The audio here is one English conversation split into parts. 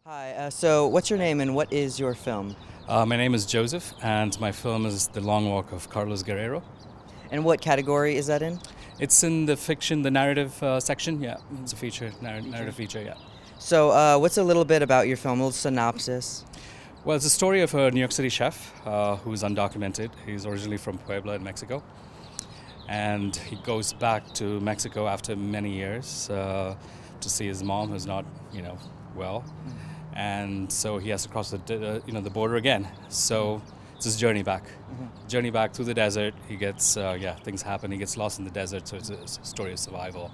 Hi, so what's your name and what is your film? My name is Joseph, and my film is The Long Walk of Carlos Guerrero. And what category is that in? It's in the fiction, the narrative section. Yeah, it's a feature, narrative feature. Yeah. So, what's a little bit about your film, a little synopsis? Well, it's a story of a New York City chef who's undocumented. He's originally from Puebla in Mexico, and he goes back to Mexico after many years to see his mom, who's not, well, and so he has to cross the border again. So it's his journey back. Journey back through the desert. He gets things happen. He gets lost in the desert. So it's a story of survival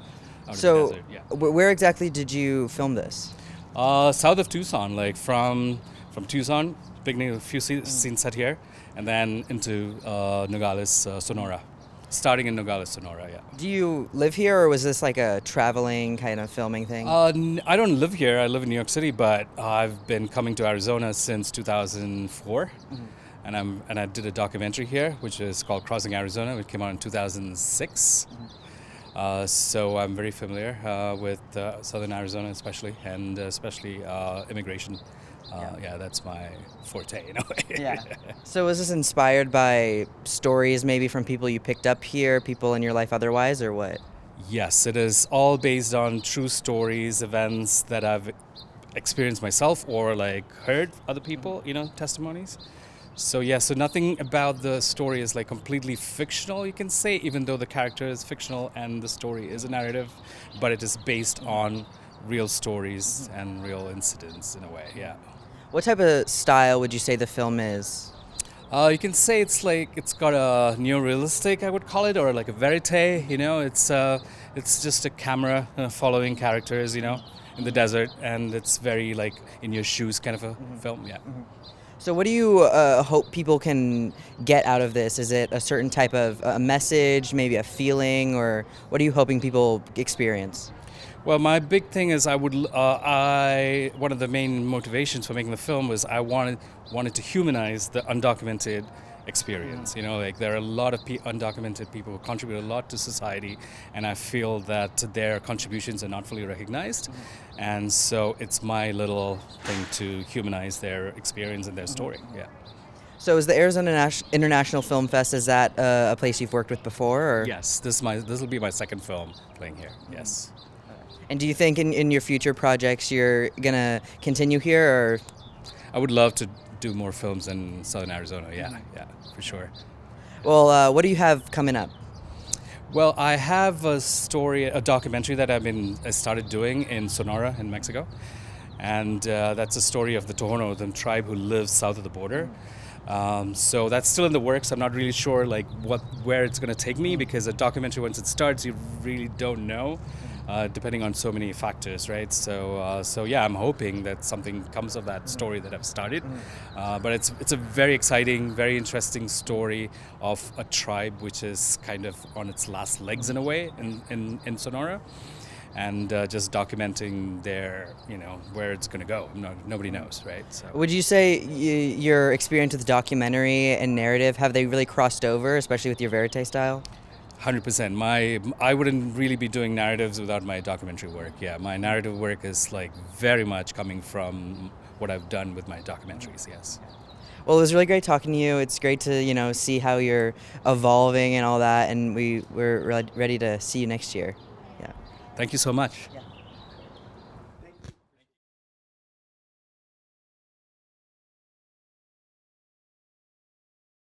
out So, in the desert. Yeah. where exactly did you film this? South of Tucson, like from Tucson, beginning of a few scenes set here, and then into Nogales, Sonora. Starting in Nogales, Sonora, yeah. Do you live here, or was this like a traveling kind of filming thing? I don't live here. I live in New York City, but I've been coming to Arizona since 2004, and I did a documentary here, which is called Crossing Arizona, which came out in 2006. So I'm very familiar with Southern Arizona, especially immigration. Yeah, that's my forte in a way. Yeah. So, was this inspired by stories maybe from people you picked up here, people in your life otherwise, or what? Yes, it is all based on true stories, events that I've experienced myself or like heard other people, testimonies. So yeah, so nothing about the story is like completely fictional, you can say, even though the character is fictional and the story is a narrative, but it is based on real stories and real incidents in a way, yeah. What type of style would you say the film is? You can say it's got a neo-realistic, I would call it, or like a verite. It's just a camera following characters, in the desert, and it's very like in your shoes kind of a film. Yeah. So, what do you hope people can get out of this? Is it a certain type of message, maybe a feeling, or what are you hoping people experience? Well, my big thing is one of the main motivations for making the film was I wanted to humanize the undocumented experience. Like there are a lot of undocumented people who contribute a lot to society, and I feel that their contributions are not fully recognized, and so it's my little thing to humanize their experience and their story. Yeah. So, is the Arizona International Film Fest, is that a place you've worked with before? Or? Yes, this will be my second film playing here. Yes. And do you think in your future projects you're going to continue here? Or? I would love to do more films in Southern Arizona. Yeah, for sure. Well, what do you have coming up? Well, I have a documentary that I started doing in Sonora in Mexico. And that's a story of the Tohono, the tribe who lives south of the border. So that's still in the works. I'm not really sure where it's going to take me, because a documentary, once it starts, you really don't know, depending on so many factors, right? So yeah, I'm hoping that something comes of that story that I've started. But it's a very exciting, very interesting story of a tribe which is kind of on its last legs in a way in Sonora. And just documenting where it's going to go. Nobody knows, right? So. Would you say your experience with documentary and narrative, have they really crossed over, especially with your verite style? 100%. I wouldn't really be doing narratives without my documentary work. Yeah, my narrative work is like very much coming from what I've done with my documentaries. Yes. Well, it was really great talking to you. It's great to see how you're evolving and all that, and we're ready to see you next year. Yeah. Thank you so much. Yeah.